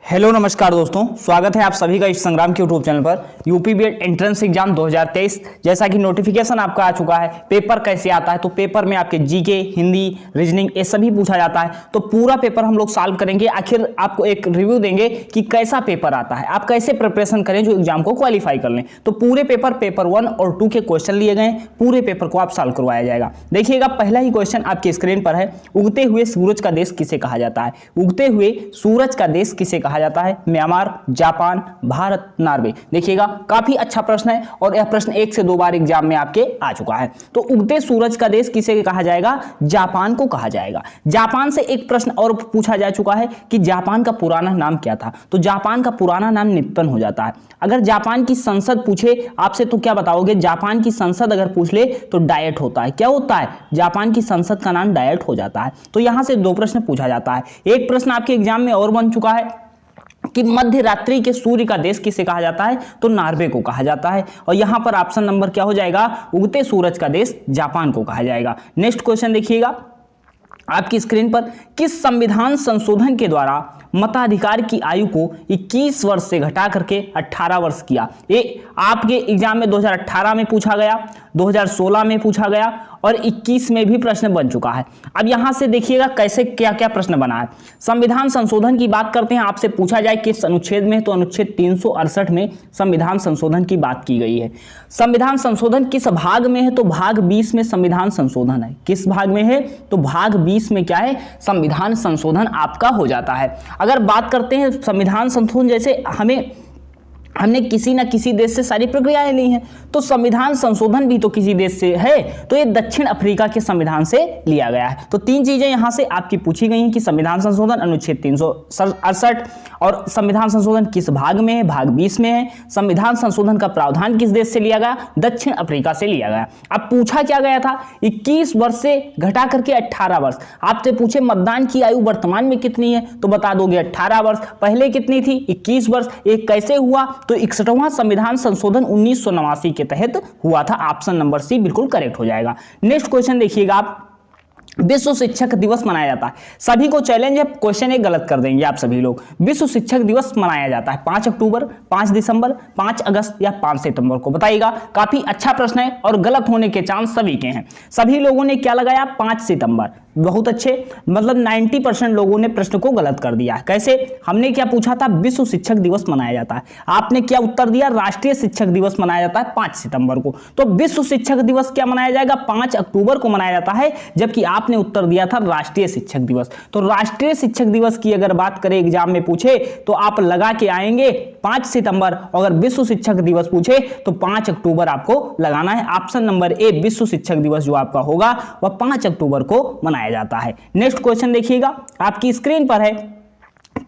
Hello नमस्कार दोस्तों, स्वागत है आप सभी का इस संग्राम के यूट्यूब चैनल पर। यूपी बीएड एंट्रेंस एग्जाम 2023 जैसा कि नोटिफिकेशन आपका आ चुका है। पेपर कैसे आता है, तो पेपर में आपके जीके, हिंदी, रीजनिंग ये सभी पूछा जाता है। तो पूरा पेपर हम लोग सॉल्व करेंगे, आखिर आपको एक रिव्यू देंगे कि कैसा पेपर आता है, आप कैसे प्रिपरेशन करें जो एग्जाम को क्वालिफाई कर लें। तो पूरे पेपर 1 और 2 के क्वेश्चन लिए गए, पूरे पेपर को आप सॉल्व करवाया जाएगा। देखिएगा, पहला ही क्वेश्चन आपकी स्क्रीन पर है। उगते हुए सूरज का देश किसे कहा जाता है? उगते हुए सूरज का देश किसे कहा जाता है? Myanmar, Japan, Bharat, Norway. देखिएगा, काफी अच्छा प्रश्न है और यह प्रश्न 1 से 2 बार एग्जाम में आपके आ चुका है। तो उगते सूरज का देश किसे कहा जाएगा? जापान को कहा जाएगा। जापान से एक प्रश्न और पूछा जा चुका है कि जापान का पुराना नाम क्या था? तो जापान का पुराना नाम निप्पन हो जाता है। अगर जापान की संसद पूछे आपसे तो क्या बताओगे? जापान की संसद अगर पूछ ले तो डायट होता है। क्या होता है? जापान की संसद का नाम डायट हो जाता है। तो यहां से 2 प्रश्न पूछा जाता है। एक प्रश्न आपके एग्जाम में और बन चुका है कि मध्य रात्रि के सूर्य का देश किसे कहा जाता है? तो नॉर्वे को कहा जाता है। और यहां पर ऑप्शन नंबर क्या हो जाएगा? उगते सूरज का देश जापान को कहा जाएगा। नेक्स्ट क्वेश्चन देखिएगा आपकी स्क्रीन पर। किस संविधान संशोधन के द्वारा मताधिकार की आयु को 21 वर्ष से घटा करके 18 वर्ष किया? ये आपके एग्जाम में 2018 में पूछा गया, 2016 में पूछा गया और 21 में भी प्रश्न बन चुका है। अब यहां से देखिएगा कैसे क्या क्या प्रश्न बना है। संविधान संशोधन की बात करते हैं, आपसे पूछा जाए किस अनुच्छेद में, तो अनुच्छेद 368 में संविधान संशोधन की बात की गई है। संविधान संशोधन किस भाग में है? तो भाग 20 में संविधान संशोधन है। किस भाग में है? तो भाग 20 में क्या है? संविधान संशोधन आपका हो जाता है। अगर बात करते हैं संविधान संशोधन, जैसे हमने किसी ना किसी देश से सारी प्रक्रियाएं ली हैं, तो संविधान संशोधन भी तो किसी देश से है, तो ये दक्षिण अफ्रीका के संविधान से लिया गया है। तो 3 चीजें यहां से आपकी पूछी गई हैं कि संविधान संशोधन अनुच्छेद 368 और संविधान संशोधन किस भाग में है? भाग 20 में है। संविधान संशोधन का प्रावधान किस देश से लिया गया? दक्षिण अफ्रीका से लिया गया। अब पूछा क्या गया था? 21 वर्ष से घटा करके 18 वर्ष। आपसे पूछे मतदान की आयु वर्तमान में कितनी है, तो बता दोगे 18 वर्ष। पहले कितनी थी? 21 वर्ष। एक कैसे हुआ? तो 61वां संविधान संशोधन 1989 के तहत हुआ था। ऑप्शन नंबर सी बिल्कुल करेक्ट हो जाएगा। नेक्स्ट क्वेश्चन देखिएगा आप। विश्व शिक्षक दिवस मनाया जाता है, सभी को चैलेंज है, क्वेश्चन एक गलत कर देंगे आप सभी लोग। विश्व शिक्षक दिवस मनाया जाता है 5 अक्टूबर, 5 दिसंबर, 5 अगस्त या 5 सितंबर को? बताइएगा। काफी अच्छा प्रश्न है और गलत होने के चांस सभी के हैं। सभी लोगों ने क्या लगाया? 5 सितंबर। बहुत अच्छे, मतलब 90% लोगों ने प्रश्न को गलत कर दिया। कैसे? हमने क्या पूछा था? विश्व शिक्षक दिवस मनाया जाता है। आपने क्या उत्तर दिया? राष्ट्रीय शिक्षक दिवस मनाया जाता है 5 सितंबर को। तो विश्व शिक्षक दिवस क्या मनाया जाएगा? 5 अक्टूबर को मनाया जाता है, जबकि आपने उत्तर दिया था राष्ट्रीय शिक्षक दिवस। तो राष्ट्रीय शिक्षक दिवस की अगर बात करें एग्जाम में पूछे तो आप लगा के आएंगे 5 सितंबर। अगर विश्व शिक्षक दिवस पूछे तो 5 अक्टूबर आपको लगाना है। ऑप्शन नंबर ए विश्व शिक्षक दिवस जो आपका होगा वह 5 अक्टूबर को मनाया जाता है। नेक्स्ट क्वेश्चन देखिएगा आपकी स्क्रीन पर है।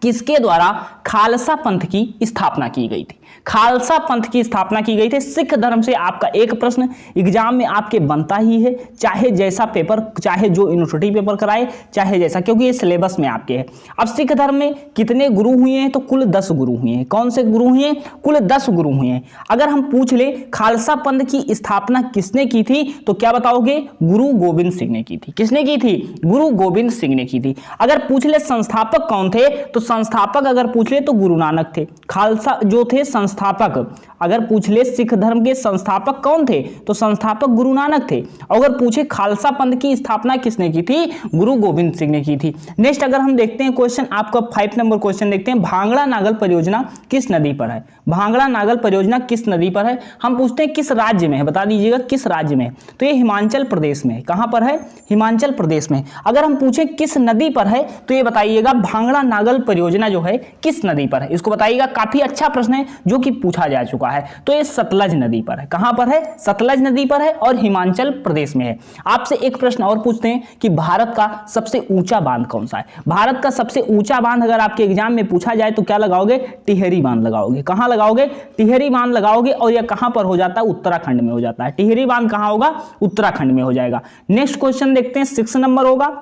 किसके द्वारा खालसा पंथ की स्थापना की गई थी? खालसा पंथ की स्थापना की गई थी। सिख धर्म से आपका एक प्रश्न एग्जाम में आपके बनता ही है, चाहे जैसा पेपर, चाहे जो यूनिवर्सिटी पेपर कराए, चाहे जैसा, क्योंकि ये सिलेबस में आपके है। अब सिख धर्म में कितने गुरु हुए हैं? तो कुल 10 गुरु हुए हैं। कौन से गुरु हुए हैं? कुल 10 गुरु हुए हैं। अगर हम पूछ ले खालसा पंथ की स्थापना किसने की थी, तो क्या बताओगे? गुरु गोविंद सिंह ने की थी। किसने की थी? गुरु गोविंद सिंह ने की थी। अगर पूछ ले संस्थापक कौन थे, तो संस्थापक अगर पूछ ले तो गुरु नानक थे। खालसा जो थे संस्थापक, अगर पूछ ले सिख धर्म के संस्थापक कौन थे, तो संस्थापक गुरु नानक थे। अगर पूछे खालसा पंथ की स्थापना किसने की थी, गुरु गोविंद सिंह ने की थी। नेक्स्ट अगर हम देखते हैं क्वेश्चन, आपका 5 नंबर क्वेश्चन देखते हैं। भांगड़ा नागल परियोजना किस नदी पर है? भांगड़ा नागल परियोजना किस नदी पर है? हम पूछते हैं किस राज्य में है, बता दीजिएगा किस राज्य में। तो ये हिमाचल प्रदेश में है। कहां पर है? हिमाचल प्रदेश में। अगर हम पूछे किस नदी पर है, तो ये बताइएगा भांगड़ा नागल परियोजना जो है किस नदी पर है, इसको बताइएगा। काफी अच्छा प्रश्न है जो कि पूछा जा चुका है। तो ये सतलज नदी पर है। कहां पर है? सतलज नदी पर है और हिमाचल प्रदेश में है। आपसे एक प्रश्न और पूछते हैं कि भारत का सबसे ऊंचा बांध कौन सा है? भारत का सबसे ऊंचा बांध अगर आपके एग्जाम में पूछा जाए तो क्या लगाओगे? टिहरी बांध लगाओगे। कहां लगाओगे? टिहरी बांध लगाओगे। और यह कहां पर हो जाता है? उत्तराखंड में हो जाता है। टिहरी बांध कहां होगा? उत्तराखंड में हो जाएगा। नेक्स्ट क्वेश्चन देखते हैं, 6 नंबर होगा।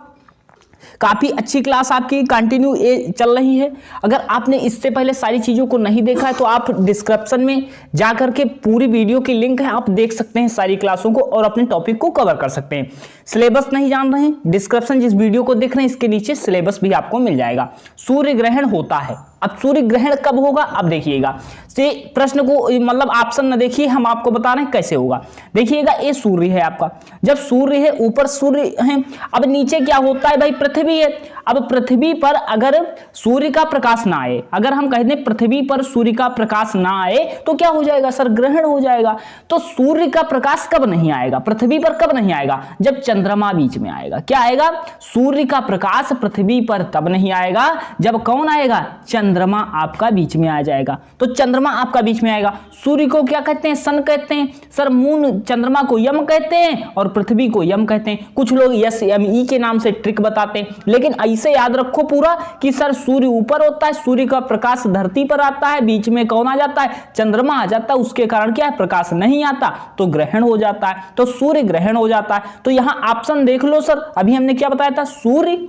काफी अच्छी क्लास आपकी कंटिन्यू चल रही है। अगर आपने इससे पहले सारी चीजों को नहीं देखा है तो आप डिस्क्रिप्शन में जाकर के पूरी वीडियो की लिंक है, आप देख सकते हैं सारी क्लासों को और अपने टॉपिक को कवर कर सकते हैं। सिलेबस नहीं जान रहे हैं, डिस्क्रिप्शन जिस वीडियो को देख रहे हैं इसके नीचे सिलेबस भी आपको मिल जाएगा। सूर्य ग्रहण होता है, अब सूर्य ग्रहण कब होगा अब देखिएगा। से प्रश्न को मतलब ऑप्शन न देखिए, हम आपको बता रहे हैं कैसे होगा। देखिएगा ये सूर्य है आपका, जब सूर्य है ऊपर सूर्य है, अब नीचे क्या होता है भाई पृथ्वी है। अब पृथ्वी पर अगर सूर्य का प्रकाश ना आए, अगर हम कहते हैं पृथ्वी पर सूर्य का प्रकाश ना आए तो क्या हो जाएगा सर, ग्रहण हो जाएगा। तो सूर्य का प्रकाश कब नहीं आएगा पृथ्वी पर, कब नहीं आएगा, जब चंद्रमा बीच में आएगा। क्या आएगा, सूर्य का प्रकाश पृथ्वी पर तब नहीं आएगा जब कौन आएगा, चंद्रमा आपका बीच में आ जाएगा। तो चंद्रमा आपका बीच में आएगा। सूर्य को क्या कहते हैं, सन कहते हैं सर, मून चंद्रमा को यम कहते हैं और पृथ्वी को यम कहते हैं। कुछ लोग यस एम ई के नाम से ट्रिक बताते हैं, लेकिन ऐसे याद रखो पूरा कि सर सूर्य ऊपर होता है, सूर्य का प्रकाश धरती पर आता है, बीच में कौन आ जाता है, चंद्रमा आ जाता है, उसके कारण क्या है, प्रकाश नहीं आता तो ग्रहण हो जाता है, तो सूर्य ग्रहण हो जाता है। तो यहां ऑप्शन देख लो सर, अभी हमने क्या बताया था, सूर्य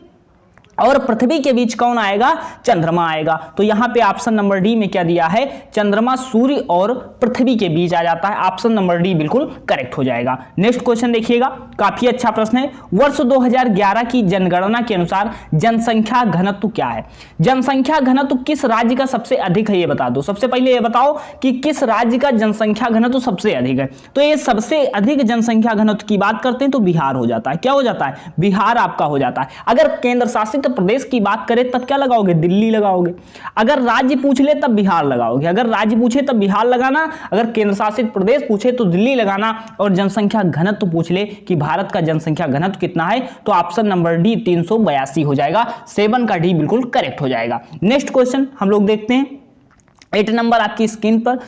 और पृथ्वी के बीच कौन आएगा, चंद्रमा आएगा। तो यहां पे ऑप्शन नंबर डी में क्या दिया है, चंद्रमा सूर्य और पृथ्वी के बीच आ जाता है। ऑप्शन नंबर डी बिल्कुल करेक्ट हो जाएगा। नेक्स्ट क्वेश्चन देखिएगा, काफी अच्छा प्रश्न है। वर्ष 2011 की जनगणना के अनुसार जनसंख्या घनत्व क्या है। जनसंख्या घनत्व किस राज्य का सबसे अधिक है ये बता दो। सबसे पहले ये बताओ कि किस राज्य का जनसंख्या घनत्व सबसे अधिक है। तो ये सबसे अधिक जनसंख्या घनत्व की बात करते हैं तो बिहार हो जाता है। क्या हो जाता है, बिहार आपका हो जाता है। अगर केंद्र शासित प्रदेश की बात करें तब क्या लगाओगे, दिल्ली लगाओगे। अगर राज्य पूछ ले तब बिहार लगाओगे, अगर राज्य पूछे तब बिहार लगाना, अगर केंद्र शासित प्रदेश पूछे तो दिल्ली लगाना, और जनसंख्या घनत्व पूछ ले कि भारत का जनसंख्या घनत्व कितना है तो ऑप्शन नंबर डी 382 हो जाएगा। 7 का डी बिल्कुल करेक्ट हो जाएगा। नेक्स्ट क्वेश्चन हम लोग देखते हैं 8 नंबर आपकी स्क्रीन पर।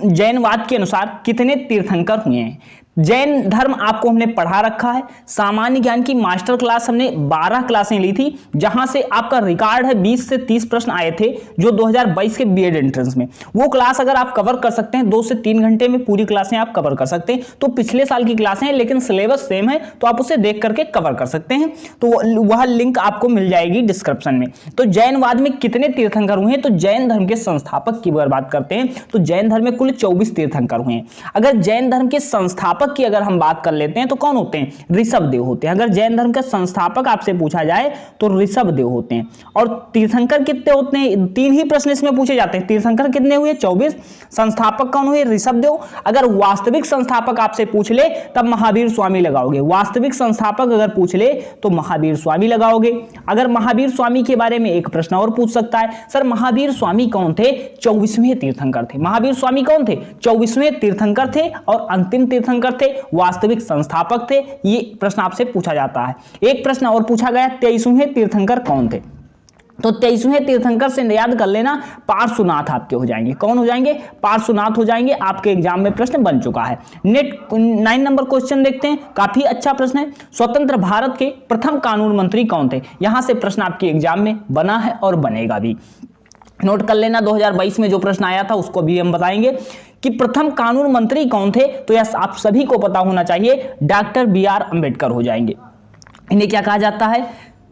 जैनवाद के अनुसार कितने तीर्थंकर हुए हैं। जैन धर्म आपको हमने पढ़ा रखा है। सामान्य ज्ञान की मास्टर क्लास हमने 12 क्लासें ली थी, जहां से आपका रिकॉर्ड है 20 से 30 प्रश्न आए थे जो 2022 के बीएड एंट्रेंस में। वो क्लास अगर आप कवर कर सकते हैं 2 से 3 घंटे में पूरी क्लासें आप कवर कर सकते हैं। तो पिछले साल की क्लासें हैं लेकिन सिलेबस सेम है, तो आप उसे देख करके कवर कर सकते हैं। तो वह लिंक आपको मिल जाएगी डिस्क्रिप्शन में। तो जैनवाद में कितने तीर्थंकर हुए हैं, तो जैन धर्म के संस्थापक की अगर बात करते हैं तो जैन धर्म में कुल 24 तीर्थंकर हुए हैं। अगर जैन धर्म के संस्थापक की अगर हम बात कर लेते हैं तो कौन होते हैं, ऋषभदेव होते हैं। अगर जैन धर्म के संस्थापक आपसे पूछा जाए तो ऋषभदेव होते हैं। और तीर्थंकर कितने होते हैं, 3 ही प्रश्न इसमें पूछे जाते हैं। तीर्थंकर कितने हुए, 24। संस्थापक कौन हुए, ऋषभदेव। अगर वास्तविक संस्थापक आपसे पूछ ले तब महावीर स्वामी लगाओगे। वास्तविक संस्थापक अगर पूछ ले तो महावीर स्वामी लगाओगे। अगर महावीर स्वामी के बारे में एक प्रश्न और पूछ सकता है, सर महावीर स्वामी कौन थे, 24वें तीर्थंकर थे। महावीर स्वामी कौन थे, 24वें तीर्थंकर थे और अंतिम तीर्थंकर थे, वास्तविक संस्थापक थे। ये प्रश्न आपसे पूछा जाता है। एक प्रश्न और पूछा गया, 23वें तीर्थंकर कौन थे। तो 23वें तीर्थंकर से याद कर लेना, पार्श्वनाथ आपके हो जाएंगे। कौन हो जाएंगे, पार्श्वनाथ हो जाएंगे। आपके एग्जाम में प्रश्न बन चुका है। 9 नंबर क्वेश्चन देखते हैं, काफी अच्छा प्रश्न है। स्वतंत्र भारत के प्रथम कानून मंत्री कौन थे। यहां से प्रश्न आपके एग्जाम में बना है और बनेगा भी, नोट कर लेना। 2022 में जो प्रश्न आया था उसको भी हम बताएंगे कि प्रथम कानून मंत्री कौन थे। तो यह आप सभी को पता होना चाहिए, डॉक्टर BR अम्बेडकर हो जाएंगे। इन्हें क्या कहा जाता है,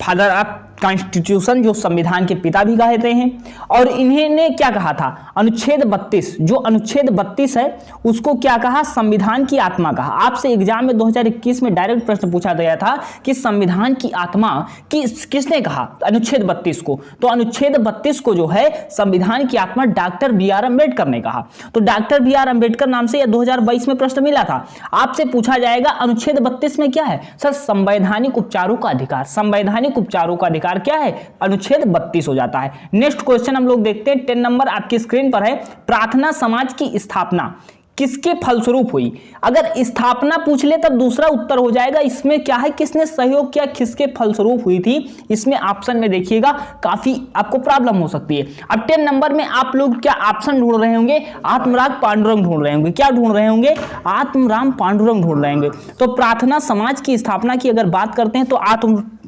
फादर ऑफ कॉन्स्टिट्यूशन, जो संविधान के पिता भी कहते हैं। और इन्हें क्या कहा था, अनुच्छेद 32, जो अनुच्छेद 32 है उसको क्या कहा, संविधान की आत्मा कहा। आपसे एग्जाम में 2021 में डायरेक्ट प्रश्न पूछा गया था कि संविधान की आत्मा किसने कहा, अनुच्छेद 32 को। तो अनुच्छेद 32 को जो है संविधान की आत्मा डॉक्टर BR अम्बेडकर ने कहा। तो डॉक्टर BR अम्बेडकर नाम से 2022 में प्रश्न मिला था। आपसे पूछा जाएगा अनुच्छेद 32 में क्या है, सर संवैधानिक उपचारों का अधिकार। संवैधानिक उपचारों का अधिकार क्या है, अनुच्छेद 32 हो जाता है। नेक्स्ट क्वेश्चन हम लोग देखते हैं, 10 नंबर आपकी स्क्रीन पर है। प्रार्थना समाज की स्थापना किसके फलस्वरूप हुई। अगर स्थापना पूछ ले तब दूसरा उत्तर हो जाएगा। इसमें क्या है, किसने सहयोग किया, किसके फलस्वरूप हुई थी। इसमें ऑप्शन में देखिएगा काफी आपको प्रॉब्लम हो सकती है। अब 10 नंबर में आप लोग क्या ऑप्शन ढूंढ रहे होंगे, आत्मराम पांडुरंग ढूंढ रहे होंगे। क्या ढूंढ रहे होंगे, आत्मराम पांडुरंग ढूंढ रहे होंगे। तो प्रार्थना समाज की स्थापना की अगर बात करते हैं तो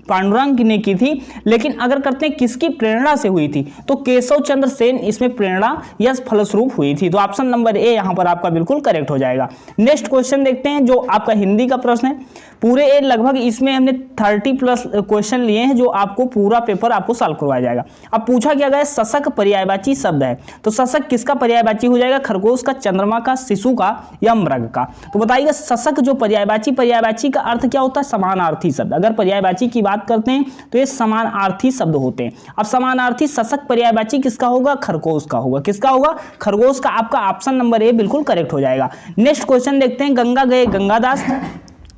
पांडुरंग ने की थी, लेकिन अगर करते हैं किसकी प्रेरणा से हुई थी, तो केशव चंद्र सेन इसमें प्रेरणा या फलस्वरूप हुई थी। तो ऑप्शन नंबर ए यहां पर आपका बिल्कुल करेक्ट हो जाएगा। नेक्स्ट क्वेश्चन देखते हैं, जो आपका हिंदी का प्रश्न है। पूरे लगभग इसमें हमने 30+ क्वेश्चन लिए हैं, जो आपको पूरा पेपर आपको सॉल्व करवाया जाएगा। अब पूछा क्या गया, शशक पर्यायवाची शब्द है, तो शशक किसका पर्यायवाची हो जाएगा, खरगोश का, चंद्रमा का, शिशु का या मृग का। तो बताइएगा शशक जो पर्यायवाची का अर्थ क्या होता है, समानार्थी शब्द। अगर पर्यायवाची की बात करते हैं तो ये समानार्थी शब्द होते हैं। अब समानार्थी शशक पर्यायवाची किसका होगा, खरगोश का होगा। किसका होगा, खरगोश का। आपका ऑप्शन नंबर ए बिल्कुल करेक्ट हो जाएगा। नेक्स्ट क्वेश्चन देखते हैं, गंगा गए गंगादास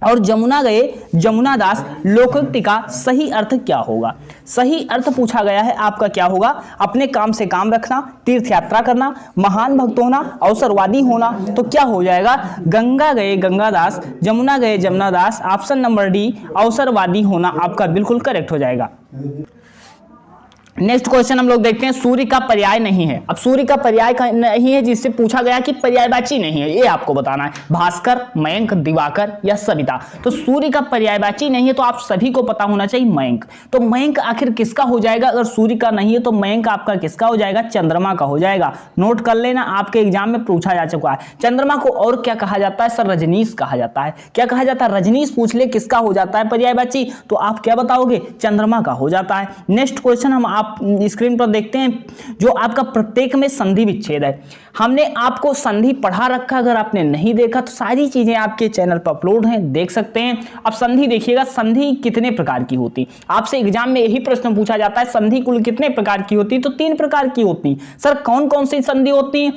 और जमुना गए जमुनादास लोकोक्ति का सही अर्थ क्या होगा। सही अर्थ पूछा गया है आपका क्या होगा, अपने काम से काम रखना, तीर्थ यात्रा करना, महान भक्त होना, अवसरवादी होना। तो क्या हो जाएगा, गंगा गए गंगादास, जमुना गए जमुनादास, ऑप्शन नंबर डी अवसरवादी होना आपका बिल्कुल करेक्ट हो जाएगा। नेक्स्ट क्वेश्चन हम लोग देखते हैं, सूर्य का पर्याय नहीं है। अब सूर्य का पर्याय नहीं है, जिससे पूछा गया कि पर्यायवाची नहीं है, ये आपको बताना है। भास्कर, मयंक, दिवाकर या सविता। तो सूर्य का पर्यायवाची नहीं है, तो आप सभी को पता होना चाहिए मयंक। तो मयंक आखिर किसका हो जाएगा, अगर सूर्य का नहीं है तो मयंक आपका किसका हो जाएगा, चंद्रमा का हो जाएगा। नोट कर लेना, आपके एग्जाम में पूछा जा चुका है। चंद्रमा को और क्या कहा जाता है, सर रजनीश कहा जाता है। क्या कहा जाता है, रजनीश पूछ ले किसका हो जाता है पर्यायवाची, तो आप क्या बताओगे, चंद्रमा का हो जाता है। नेक्स्ट क्वेश्चन हम आप स्क्रीन पर देखते हैं, जो आपका प्रत्येक में संधि विच्छेद है। हमने आपको संधि पढ़ा रखा, अगर आपने नहीं देखा तो सारी चीजें आपके चैनल पर अपलोड हैं, देख सकते हैं। अब संधि देखिएगा, संधि कितने प्रकार की होती, आपसे एग्जाम में यही प्रश्न पूछा जाता है, संधि कुल कितने प्रकार की होती, तो 3 प्रकार की होती। सर कौन कौन सी संधि होती है,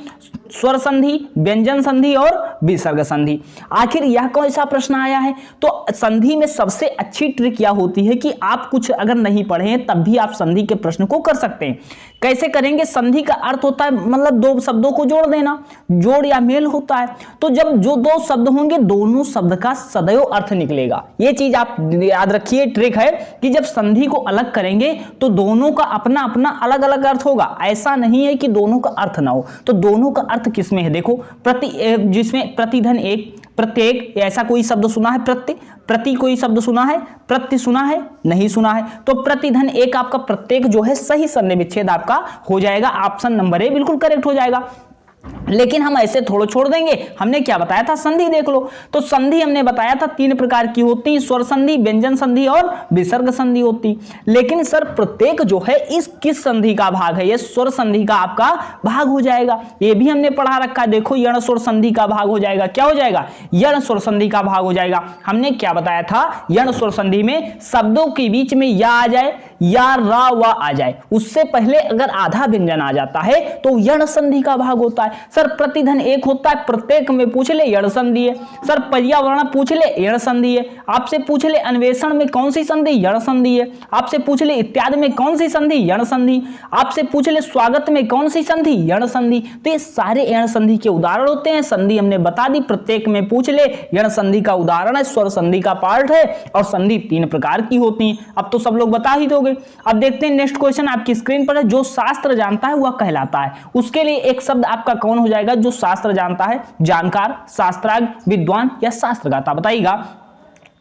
स्वर संधि, व्यंजन संधि और विसर्ग संधि। आखिर यह कौन सा प्रश्न आया है, तो संधि में सबसे अच्छी ट्रिक यह होती है कि आप कुछ अगर नहीं पढ़े हैं तब भी आप संधि के प्रश्न को कर सकते हैं। कैसे करेंगे, संधि का अर्थ होता है मतलब 2 शब्दों को जोड़ देना, जोड़ या मेल होता है। तो जब जो 2 शब्द होंगे, दोनों शब्द का सदैव अर्थ निकलेगा। ये चीज आप याद रखिए, ट्रिक है कि जब संधि को अलग करेंगे तो दोनों का अपना अपना अलग अलग अर्थ होगा। ऐसा नहीं है कि दोनों का अर्थ ना हो। तो दोनों का अर्थ किसमें है, देखो जिसमें प्रतिधन एक, प्रत्येक, ऐसा कोई शब्द सुना है, प्रति कोई शब्द सुना है, प्रति सुना है, नहीं सुना है। तो प्रतिधन एक आपका प्रत्येक जो है सही संधि विच्छेद आपका हो जाएगा। ऑप्शन नंबर ए बिल्कुल करेक्ट हो जाएगा। लेकिन हम ऐसे थोड़ा छोड़ देंगे, हमने क्या बताया था, संधि देख लो। तो संधि हमने बताया था 3 प्रकार की होती है, स्वर संधि, व्यंजन संधि और विसर्ग संधि होती। लेकिन सर प्रत्येक जो है इस किस संधि का भाग है, ये स्वर संधि का आपका भाग हो जाएगा। ये भी हमने पढ़ा रखा, देखो यण स्वर संधि का भाग हो जाएगा। क्या हो जाएगा, यण स्वर संधि का भाग हो जाएगा। हमने क्या बताया था, यण स्वर संधि में शब्दों के बीच में या आ जाए या रा वा आ जाए, उससे पहले अगर आधा व्यंजन आ जाता है तो यण संधि का भाग होता है। सर प्रतिधन एक होता है, प्रत्येक में पूछ ले यण संधि है। सर पर्यावरण पूछ ले यण संधि है। आपसे पूछ ले अन्वेषण में कौन सी संधि, यण संधि है। आपसे पूछ ले इत्यादि में कौन सी संधि, यण संधि। आपसे पूछ ले स्वागत में कौन सी संधि, यण संधि। तो ये सारे यण संधि के उदाहरण होते हैं। संधि हमने बता दी, प्रत्येक में पूछ ले, यण संधि का उदाहरण है, स्वर संधि का पार्ट है, और संधि 3 प्रकार की होती है। अब तो सब लोग बता ही दोगे। अब देखते हैं नेक्स्ट क्वेश्चन आपकी स्क्रीन पर है, जो शास्त्र जानता है वह कहलाता है। उसके लिए एक शब्द आपका कौन हो जाएगा, जो शास्त्र जानता है, जानकार, शास्त्राज्ञ, विद्वान या शास्त्रगाता। बताइएगा,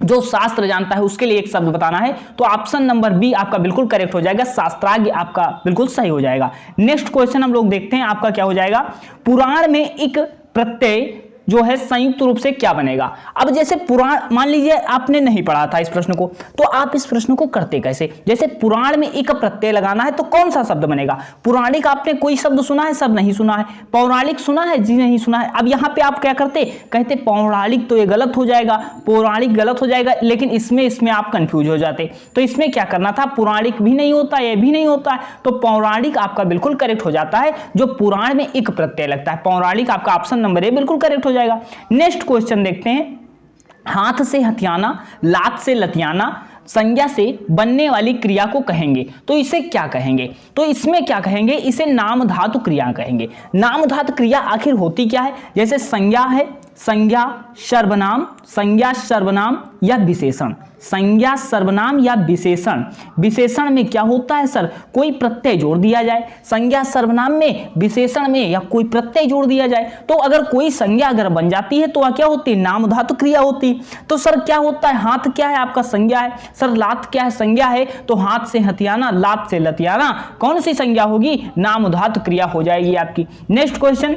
जो शास्त्र जानता है उसके लिए एक शब्द बताना है। तो ऑप्शन नंबर बी आपका बिल्कुल करेक्ट हो जाएगा, शास्त्राज्ञ आपका बिल्कुल सही हो जाएगा। नेक्स्ट क्वेश्चन हम लोग देखते हैं, आपका क्या हो जाएगा, पुराण में एक प्रत्यय जो है संयुक्त रूप से क्या बनेगा। अब जैसे पुराण, मान लीजिए आपने नहीं पढ़ा था इस प्रश्न को, तो आप इस प्रश्न को करते कैसे। जैसे पुराण में एक प्रत्यय लगाना है तो कौन सा शब्द बनेगा। पुराणिक आपने कोई शब्द सुना है, सब नहीं सुना है। पौराणिक सुना है, जी नहीं सुना है। अब यहाँ पे आप क्या करते, कहते पौराणिक, तो ये गलत हो जाएगा, पौराणिक गलत हो जाएगा। लेकिन इसमें आप कंफ्यूज हो जाते। तो इसमें क्या करना था, पुराणिक भी नहीं होता, ये भी नहीं होता है, तो पौराणिक आपका बिल्कुल करेक्ट हो जाता है, जो पुराण में एक प्रत्यय लगता है। पौराणिक आपका ऑप्शन नंबर ए बिल्कुल करेक्ट हो जाएगा। नेक्स्ट क्वेश्चन देखते हैं, हाथ से हथियाना, लात से लतियाना, संज्ञा से बनने वाली क्रिया को कहेंगे, तो इसे क्या कहेंगे। तो इसमें क्या कहेंगे, इसे नाम धातु क्रिया कहेंगे। नाम धातु क्रिया आखिर होती क्या है, जैसे संज्ञा है, संज्ञा, सर्वनाम, संज्ञा, सर्वनाम या विशेषण। संज्ञा, सर्वनाम या विशेषण। विशेषण में क्या होता है सर, कोई प्रत्यय जोड़ दिया जाए। संज्ञा, सर्वनाम में, विशेषण में या कोई प्रत्यय जोड़ दिया जाए। तो अगर कोई संज्ञा अगर बन जाती है तो वह क्या होती है, नाम धातु क्रिया होती है। तो सर क्या होता है, हाथ क्या है आपका, संज्ञा है। सर लात क्या है, संज्ञा है। तो हाथ से हथियाना, लात से लतियाना, कौन सी संज्ञा होगी, नाम धातु क्रिया हो जाएगी आपकी। नेक्स्ट क्वेश्चन,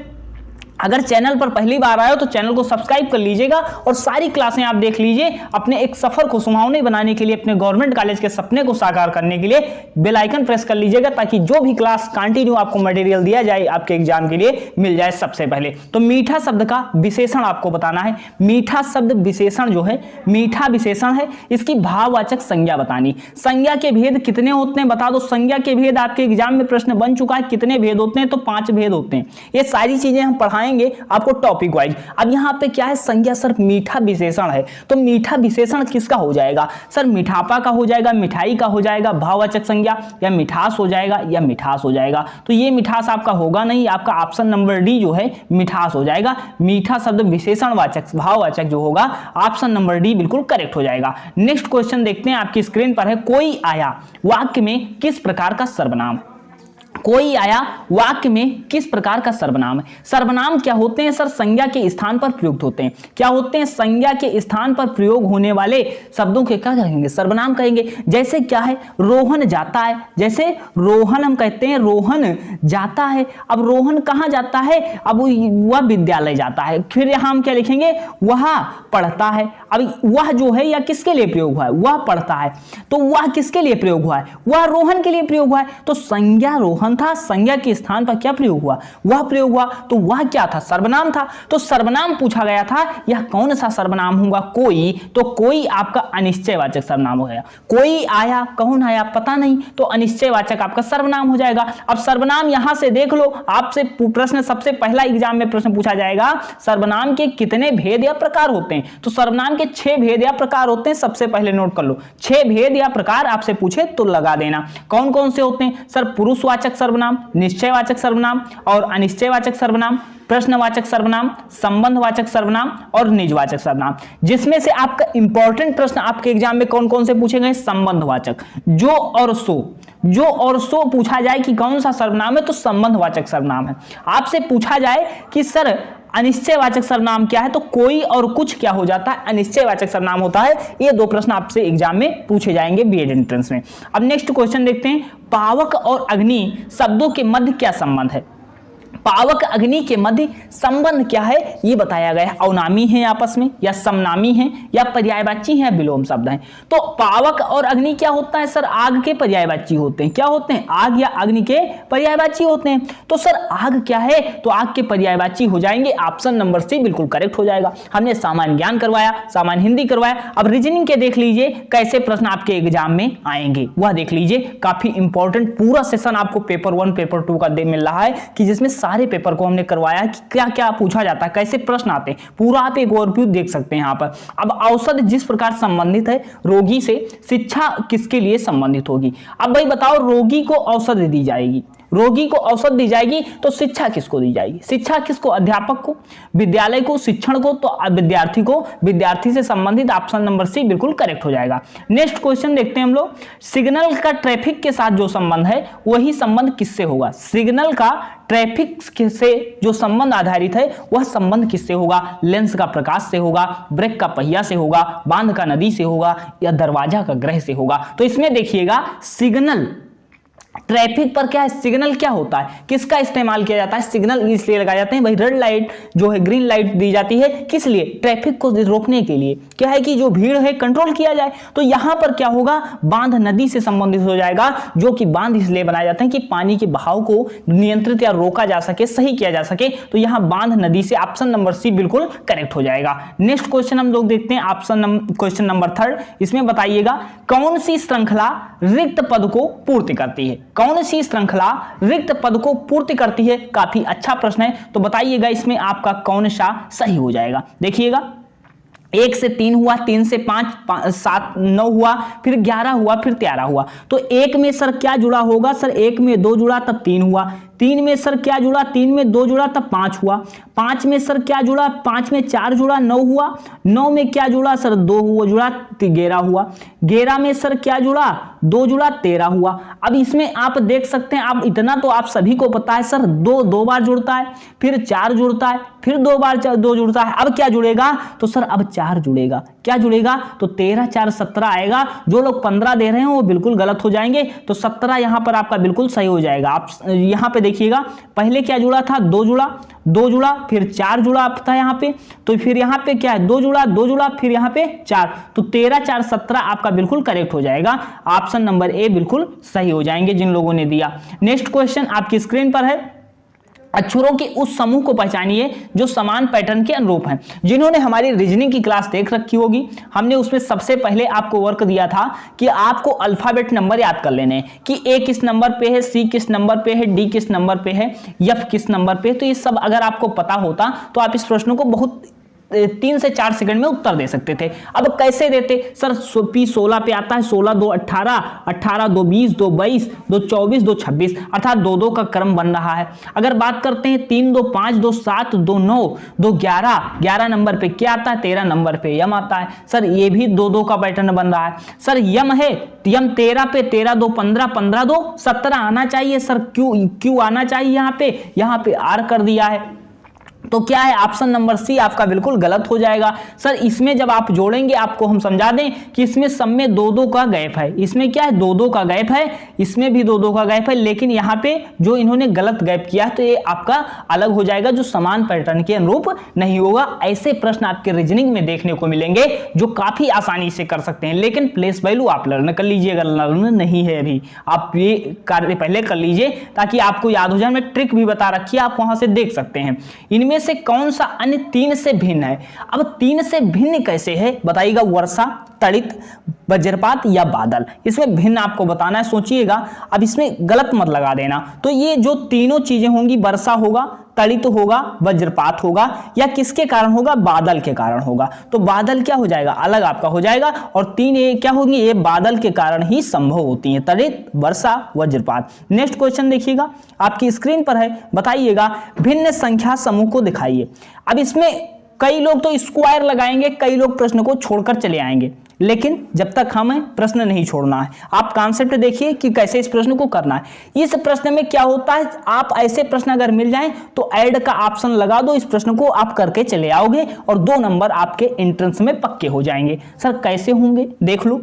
अगर चैनल पर पहली बार आए हो तो चैनल को सब्सक्राइब कर लीजिएगा और सारी क्लासें आप देख लीजिए। अपने एक सफर को सुहावने बनाने के लिए, अपने गवर्नमेंट कॉलेज के सपने को साकार करने के लिए बेल आइकन प्रेस कर लीजिएगा, ताकि जो भी क्लास कंटिन्यू आपको मटेरियल दिया जाए आपके एग्जाम के लिए मिल जाए सबसे पहले। तो मीठा शब्द का विशेषण आपको बताना है। मीठा शब्द विशेषण जो है, मीठा विशेषण है, इसकी भाववाचक संज्ञा बतानी। संज्ञा के भेद कितने होते हैं बता दो। संज्ञा के भेद आपके एग्जाम में प्रश्न बन चुका है, कितने भेद होते हैं, तो 5 भेद होते हैं। ये सारी चीजें हम पढ़ाएंगे आपको टॉपिक वाइज। अब यहां पे क्या है, संज्ञा सर मीठा विशेषण है, तो मीठा विशेषण किसका हो जाएगा सर, मिठापा का हो जाएगा, मिठाई का हो जाएगा, भाववाचक संज्ञा, या मिठास हो जाएगा, या मिठास हो जाएगा। तो ये मिठास आपका होगा नहीं, आपका ऑप्शन नंबर डी जो है मिठास हो जाएगा। मीठा शब्द विशेषणवाचक भाववाचक जो होगा, ऑप्शन नंबर डी बिल्कुल करेक्ट हो जाएगा। नेक्स्ट क्वेश्चन देखते हैं, आपकी स्क्रीन पर है, कोई आया वाक्य में किस प्रकार का सर्वनाम। कोई आया वाक्य में किस प्रकार का सर्वनाम है। सर्वनाम क्या होते हैं सर, संज्ञा के स्थान पर प्रयुक्त होते हैं। क्या होते हैं, संज्ञा के स्थान पर प्रयोग होने वाले शब्दों के क्या कहेंगे, सर्वनाम कहेंगे। जैसे क्या है, रोहन जाता है, जैसे रोहन हम कहते हैं रोहन जाता है। अब रोहन कहाँ जाता है, अब वह विद्यालय जाता है। फिर यहां हम क्या लिखेंगे, वह पढ़ता है। अब वह जो है या किसके लिए प्रयोग हुआ है, वह पढ़ता है, तो वह किसके लिए प्रयोग हुआ है, वह रोहन के लिए प्रयोग हुआ है। तो संज्ञा रोहन था, संज्ञा के स्थान पर क्या प्रयोग हुआ, वह प्रयोग हुआ, तो वह क्या था, सर्वनाम था। तो सर्वनाम पूछा गया था, यह कौन सा सर्वनाम होगा, कोई। तो कोई आपका अनिश्चयवाचक सर्वनाम हो गया। कोई आया, कौन आया पता नहीं, तो अनिश्चयवाचक आपका सर्वनाम हो जाएगा। अब सर्वनाम यहां से देख लो, आपसे प्रश्न सबसे पहला एग्जाम में प्रश्न पूछा जाएगा, सर्वनाम के कितने भेद या प्रकार होते हैं। तो सर्वनाम के 6 भेद या प्रकार होते हैं, सबसे पहले नोट कर लो। 6 भेद या प्रकार आपसे पूछे तो लगा देना। कौन कौन से होते हैं सर, पुरुषवाचक सर्वनाम, निश्चयवाचक सर्वनाम और अनिश्चयवाचक सर्वनाम, प्रश्नवाचक सर्वनाम, संबंधवाचक सर्वनाम और निजवाचक सर्वनाम। जिसमें से आपका इंपॉर्टेंट प्रश्न आपके एग्जाम में कौन कौन से पूछे गए, संबंधवाचक। जो और सो पूछा जाए कि कौन सा सर्वनाम है, तो संबंधवाचक सर्वनाम है। आपसे पूछा जाए कि सर अनिश्चयवाचक सर्वनाम क्या है, तो कोई और कुछ क्या हो जाता है, अनिश्चयवाचक सर्वनाम होता है। ये 2 प्रश्न आपसे एग्जाम में पूछे जाएंगे बीएड एंट्रेंस में। अब नेक्स्ट क्वेश्चन देखते हैं, पावक और अग्नि शब्दों के मध्य क्या संबंध है। पावक अग्नि के मध्य संबंध क्या है, ये बताया गया है। अवनामी है आपस में, या समनामी है, या पर्यायवाची है, या विलोम शब्द है। तो पावक और अग्नि क्या होता है सर, आग के पर्यायवाची होते हैं। क्या होते हैं, आग या अग्नि के पर्यायवाची होते हैं। तो सर आग क्या है, तो आग के पर्यायवाची हो जाएंगे, ऑप्शन नंबर सी बिल्कुल करेक्ट हो जाएगा। हमने सामान्य ज्ञान करवाया, सामान्य हिंदी करवाया। अब रीजनिंग के देख लीजिए कैसे प्रश्न आपके एग्जाम में आएंगे, वह देख लीजिए। काफी इंपॉर्टेंट पूरा सेशन आपको पेपर 1 पेपर 2 का मिल रहा है, कि जिसमें सारे पेपर को हमने करवाया कि क्या क्या पूछा जाता है, कैसे प्रश्न आते हैं, पूरा आप एक ओवरव्यू देख सकते हैं यहाँ पर। अब औषध जिस प्रकार संबंधित है रोगी से, शिक्षा किसके लिए संबंधित होगी। अब भाई बताओ, रोगी को औषध दी जाएगी, रोगी को औषध दी जाएगी, तो शिक्षा किसको दी जाएगी, शिक्षा किसको, अध्यापक को, विद्यालय को, शिक्षण को, तो विद्यार्थी को, विद्यार्थी से संबंधित ऑप्शन नंबर सी बिल्कुल करेक्ट हो जाएगा। नेक्स्ट क्वेश्चन देखते हैं हम लोग, सिग्नल का ट्रैफिक के साथ जो संबंध है वही संबंध किससे होगा। सिग्नल का ट्रैफिक से जो संबंध आधारित है वह संबंध किससे होगा, लेंस का प्रकाश से होगा, ब्रेक का पहिया से होगा, बांध का नदी से होगा, या दरवाजा का ग्रह से होगा। तो इसमें देखिएगा, सिग्नल ट्रैफिक पर क्या है, सिग्नल क्या होता है, किसका इस्तेमाल किया जाता है, सिग्नल इसलिए लगाए जाते हैं भाई, रेड लाइट जो है, ग्रीन लाइट दी जाती है किस लिए, ट्रैफिक को रोकने के लिए, क्या है कि जो भीड़ है कंट्रोल किया जाए। तो यहां पर क्या होगा, बांध नदी से संबंधित हो जाएगा, जो कि बांध इसलिए बनाए जाते हैं कि पानी के बहाव को नियंत्रित या रोका जा सके, सही किया जा सके। तो यहां बांध नदी से ऑप्शन नंबर सी बिल्कुल करेक्ट हो जाएगा। नेक्स्ट क्वेश्चन हम लोग देखते हैं, क्वेश्चन नंबर 3। इसमें बताइएगा, कौन सी श्रृंखला रिक्त पद को पूर्ति करती है, कौन सी श्रृंखला रिक्त पद को पूर्ति करती है। काफी अच्छा प्रश्न है, तो बताइएगा इसमें आपका कौन सा सही हो जाएगा। देखिएगा, 1 से 3 हुआ, 3 से 5, 7, 9 हुआ, फिर 11 हुआ, फिर 13 हुआ। तो 1 में सर क्या जुड़ा होगा, सर 1 में 2 जुड़ा तब 3 हुआ, 3 में सर क्या जुड़ा, 3 में 2 जुड़ा तब 5 हुआ, 5 में सर क्या जुड़ा, 5 में 4 जुड़ा 9 हुआ, 9 में क्या जुड़ा सर 2 हुआ जुड़ा 11 हुआ, 11 में सर क्या जुड़ा 2 जुड़ा 13 हुआ। अब इसमें आप देख सकते हैं, आप इतना तो आप सभी को पता है सर 2 बार जुड़ता है, फिर 4 जुड़ता है, फिर 2 बार 2 जुड़ता है, अब क्या जुड़ेगा तो सर अब 4 जुड़ेगा, क्या जुड़ेगा तो 13 4 17 आएगा। जो लोग 15 दे रहे हैं वो बिल्कुल गलत हो जाएंगे, तो 17 यहां पर आपका बिल्कुल सही हो जाएगा। आप यहां पे देखिएगा पहले क्या जुड़ा था 2 जुड़ा फिर 4 जुड़ा था यहां पे, तो फिर यहां पे क्या है 2 जुड़ा फिर यहां पे 4, तो 13 4 17 आपका बिल्कुल करेक्ट हो जाएगा। ऑप्शन नंबर ए बिल्कुल सही हो जाएंगे जिन लोगों ने दिया। नेक्स्ट क्वेश्चन आपकी स्क्रीन पर है, अक्षरों के उस समूह को पहचानिए जो समान पैटर्न के अनुरूप हैं। जिन्होंने हमारी रीजनिंग की क्लास देख रखी होगी, हमने उसमें सबसे पहले आपको वर्क दिया था कि आपको अल्फाबेट नंबर याद कर लेने हैं कि ए किस नंबर पे है, सी किस नंबर पे है, डी किस नंबर पे है, एफ किस नंबर पे है। तो ये सब अगर आपको पता होता तो आप इस प्रश्न को बहुत 3 से 4 सेकंड में उत्तर दे सकते थे। अब कैसे देते सर, पी 16 पे आता है, 16 2 18, 18 2 20, 2 22, 2 24, 2 26, अर्थात 2 का क्रम बन रहा है। अगर बात करते हैं 3 2 5, 2 7, 2 9, 2 11, 11 नंबर पे क्या आता है 13 नंबर पे यम आता है। सर ये भी 2 का पैटर्न बन रहा है। सर यम है, यम 13 पे 13 2 15, 15 2 17 आना चाहिए। सर क्यों आना चाहिए यहाँ पे आर कर दिया है, तो क्या है ऑप्शन नंबर सी आपका बिल्कुल गलत हो जाएगा। सर इसमें जब आप जोड़ेंगे, आपको हम समझा दें कि इसमें सब में 2 का गैप है, इसमें क्या है 2 का गैप है, इसमें भी 2 का गैप है, लेकिन यहाँ पे जो इन्होंने गलत गैप किया तो ये आपका अलग हो जाएगा, जो समान पैटर्न के अनुरूप नहीं होगा। ऐसे प्रश्न आपके रीजनिंग में देखने को मिलेंगे जो काफी आसानी से कर सकते हैं, लेकिन प्लेस वैल्यू आप लर्न कर लीजिए। अगर लर्न नहीं है अभी, आप ये कार्य पहले कर लीजिए ताकि आपको याद हो जाए। मैं ट्रिक भी बता रखी है, आप वहां से देख सकते हैं। इनमें से कौन सा अन्य 3 से भिन्न है? अब 3 से भिन्न कैसे है बताइएगा, वर्षा, तड़ित, वज्रपात या बादल, इसमें भिन्न आपको बताना है, सोचिएगा। अब इसमें गलत मत लगा देना। तो ये जो तीनों चीजें होंगी, वर्षा होगा, तड़ित होगा, वज्रपात होगा, या किसके कारण होगा, बादल के कारण होगा। तो बादल क्या हो जाएगा, अलग आपका हो जाएगा, और 3 ये क्या होंगी, ये बादल के कारण ही संभव होती है, तड़ित, वर्षा, वज्रपात। नेक्स्ट क्वेश्चन देखिएगा, आपकी स्क्रीन पर है, बताइएगा भिन्न संख्या समूह को दिखाइए। अब इसमें कई लोग तो स्क्वायर लगाएंगे, कई लोग प्रश्न को छोड़कर चले आएंगे, लेकिन जब तक हमें प्रश्न नहीं छोड़ना है। आप कॉन्सेप्ट देखिए कि कैसे इस प्रश्न को करना है। इस प्रश्न में क्या होता है, आप ऐसे प्रश्न अगर मिल जाएं तो ऐड का ऑप्शन लगा दो, इस प्रश्न को आप करके चले आओगे और 2 नंबर आपके एंट्रेंस में पक्के हो जाएंगे। सर कैसे होंगे देख लो।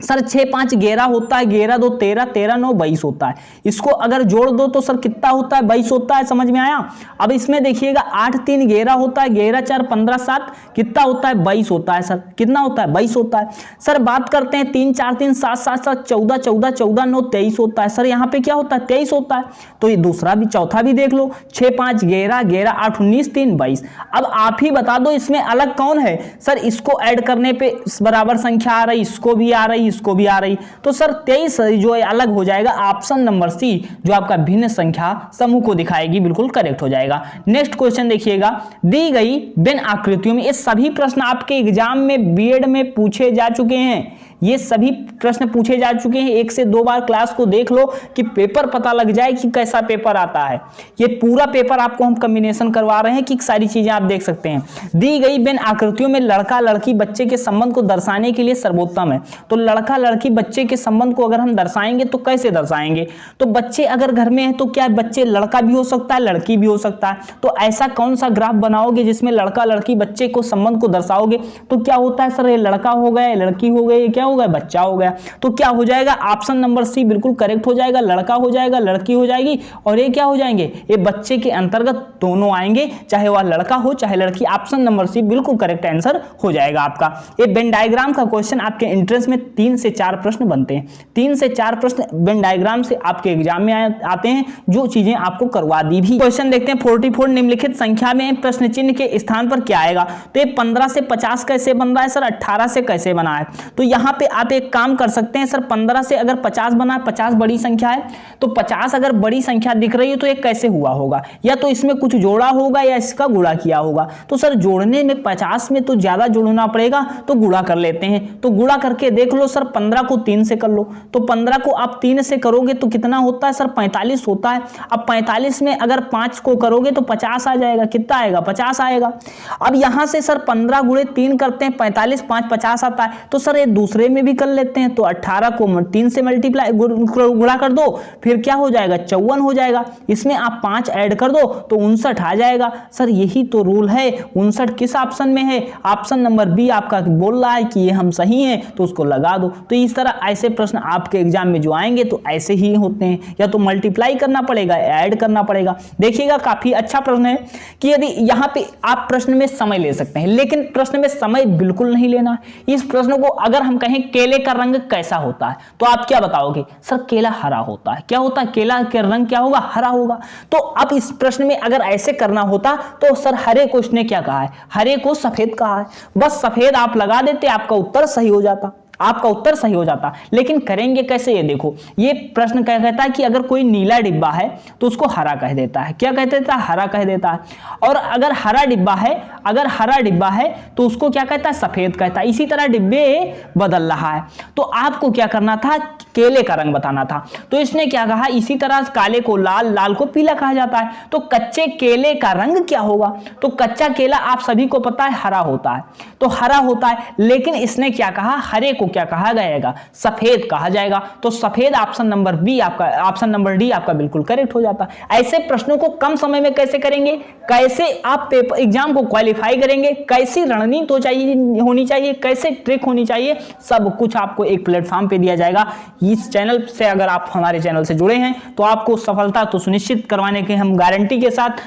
सर 6 5 11 होता है, 11 2 13, 13 9 22 होता है। इसको अगर जोड़ दो तो सर कितना होता है, 22 होता है। समझ में आया। अब इसमें देखिएगा 8 3 11 होता है, 11 4 15 7 कितना होता है, 22 होता है। सर कितना होता है, 22 होता है। सर बात करते हैं 3 4 3 7 7 7 14 14 14 9 23 होता है। सर यहाँ पे क्या होता है, 23 होता है। तो ये दूसरा भी चौथा भी देख लो, 6 5 11 11 8 19 3 22। अब आप ही बता दो इसमें अलग कौन है। सर इसको ऐड करने पे बराबर संख्या आ रही, इसको भी आ रही, इसको भी आ रही, तो सर 23 जो है अलग हो जाएगा। ऑप्शन नंबर सी जो आपका भिन्न संख्या समूह को दिखाएगी बिल्कुल करेक्ट हो जाएगा। नेक्स्ट क्वेश्चन देखिएगा, दी गई भिन्न आकृतियों में, ये सभी प्रश्न आपके एग्जाम में बीएड में पूछे जा चुके हैं। ये सभी प्रश्न पूछे जा चुके हैं। 1 से 2 बार क्लास को देख लो कि पेपर पता लग जाए कि कैसा पेपर आता है। ये पूरा पेपर आपको हम कॉम्बिनेशन करवा रहे हैं कि सारी चीजें आप देख सकते हैं। दी गई भिन्न आकृतियों में लड़का लड़की बच्चे के संबंध को दर्शाने के लिए सर्वोत्तम है। तो लड़का लड़की बच्चे के संबंध को अगर हम दर्शाएंगे तो कैसे दर्शाएंगे, तो बच्चे अगर घर में है तो क्या बच्चे लड़का भी हो सकता है, लड़की भी हो सकता है। तो ऐसा कौन सा ग्राफ बनाओगे जिसमें लड़का लड़की बच्चे को संबंध को दर्शाओगे, तो क्या होता है सर, ये लड़का हो गया, लड़की हो गई, क्या हो गया, बच्चा हो गया। तो क्या हो जाएगा, ऑप्शन नंबर सी बिल्कुल करेक्ट हो जाएगा। लड़का हो जाएगा, लड़की हो जाएगी, और ये क्या हो जाएंगे, ये बच्चे के अंतर्गत दोनों आएंगे, चाहे वह लड़का हो चाहे लड़की। ऑप्शन नंबर सी बिल्कुल करेक्ट आंसर हो जाएगा आपका। ये वेन डायग्राम का क्वेश्चन आपके एंट्रेंस में 3 से 4 प्रश्न बनते हैं। 3 से 4 प्रश्न वेन डायग्राम से आपके एग्जाम में आते हैं, जो चीजें आपको करवा दी भी। क्वेश्चन देखते हैं, 44 निम्नलिखित संख्या में प्रश्न चिन्ह के स्थान पर क्या आएगा। तो ये 15 से 50 कैसे बन रहा है सर, 18 से कैसे बना है। तो यहाँ पे आप एक काम कर सकते हैं सर, 15 से अगर 50 बना, 50 बड़ी संख्या है, तो 50 अगर बड़ी संख्या दिख रही है तो ये कैसे हुआ होगा, या तो इसमें कुछ जोड़ा होगा या इसका गुणा किया होगा। तो सर जोड़ने में 50 में तो ज्यादा जोड़ना पड़ेगा, तो गुणा कर लेते हैं। तो गुणा करके देख लो सर, 15 को 3 से कर लो, तो 15 को आप 3 से करोगे तो कितना होता है सर, 45 होता है। अब 45 में अगर 5 को करोगे तो 50 आ जाएगा, कितना आएगा, 50 आएगा। अब यहां से सर 15 गुणे 3 करते हैं, 45 5 50 आता है। तो सर ये दूसरे में भी कर लेते हैं, तो 18 को 3 से मल्टीप्लाई गुणा कर दो, फिर क्या हो जाएगा, 54 हो जाएगा। इसमें आप 5 ऐड कर दो तो 59 आ जाएगा। सर यही तो रूल है। 59 किस ऑप्शन में है, ऑप्शन नंबर बी आपका बोल रहा है कि ये हम सही हैं, तो उसको लगा दो। तो इस तरह ऐसे प्रश्न आपके एग्जाम में जो आएंगे तो ऐसे ही होते हैं, या तो मल्टीप्लाई करना पड़ेगा, ऐड करना पड़ेगा। देखिएगा काफी अच्छा प्रश्न है कि यदि यहां पे आप प्रश्न में समय ले सकते हैं, लेकिन प्रश्न में समय बिल्कुल नहीं लेना। इस प्रश्न को अगर हम कहें केले का रंग कैसा होता है, तो आप क्या बताओगे, सर केला हरा होता है। क्या होता है, केला का रंग क्या होगा, हरा होगा। तो अब इस प्रश्न में अगर ऐसे करना होता तो सर हरे को इसने क्या कहा है, हरे को सफेद कहा है, बस सफेद आप लगा देते, आपका उत्तर सही हो जाता, आपका उत्तर सही हो जाता। लेकिन करेंगे कैसे, ये देखो, ये प्रश्न क्या कहता है कि अगर कोई नीला डिब्बा है तो उसको हरा कह देता है। क्या कह देता है, हरा कह देता है। और अगर हरा डिब्बा है, अगर हरा डिब्बा है तो उसको क्या कहता है, सफेद कहता है। इसी तरह डिब्बे बदल रहा है, तो आपको क्या करना था, केले का रंग बताना था। तो इसने क्या कहा, इसी तरह काले को लाल, लाल को पीला कहा जाता है। तो कच्चे केले का रंग क्या होगा, तो कच्चा केला आप सभी को पता है हरा होता है, तो हरा होता है। लेकिन इसने क्या कहा, हरे को क्या कहा जाएगा, सफेद कहा जाएगा। तो सफेद ऑप्शन नंबर बी आपका, ऑप्शन नंबर डी आपका बिल्कुल करेक्ट हो जाता। ऐसे प्रश्नों को कम समय में कैसे करेंगे, कैसे आप पेपर एग्जाम को क्वालिफाई करेंगे, कैसी रणनीति होनी चाहिए, कैसे ट्रिक होनी चाहिए, सब कुछ आपको एक प्लेटफॉर्म पे दिया जाएगा। इस चैनल से अगर आप हमारे चैनल से जुड़े हैं तो आपको सफलता तो सुनिश्चित करवाने के हम गारंटी के साथ,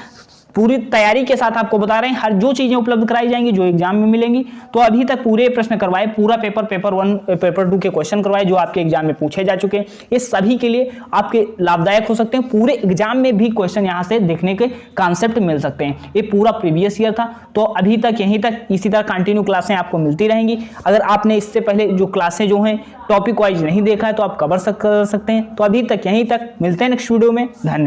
पूरी तैयारी के साथ आपको बता रहे हैं, हर जो चीजें उपलब्ध कराई जाएंगी जो एग्जाम में मिलेंगी। तो अभी तक पूरे प्रश्न करवाए, पूरा पेपर 1 पेपर 2 के क्वेश्चन करवाए जो आपके एग्जाम में पूछे जा चुके हैं। ये सभी के लिए आपके लाभदायक हो सकते हैं। पूरे एग्जाम में भी क्वेश्चन यहाँ से देखने के कॉन्सेप्ट मिल सकते हैं। ये पूरा प्रीवियस ईयर था। तो अभी तक यहीं तक, इसी तरह कंटिन्यू क्लासें आपको मिलती रहेंगी। अगर आपने इससे पहले जो क्लासें जो हैं टॉपिक वाइज नहीं देखा है तो आप कवर कर सकते हैं। तो अभी तक यहीं तक, मिलते हैं नेक्स्ट वीडियो में। धन्यवाद।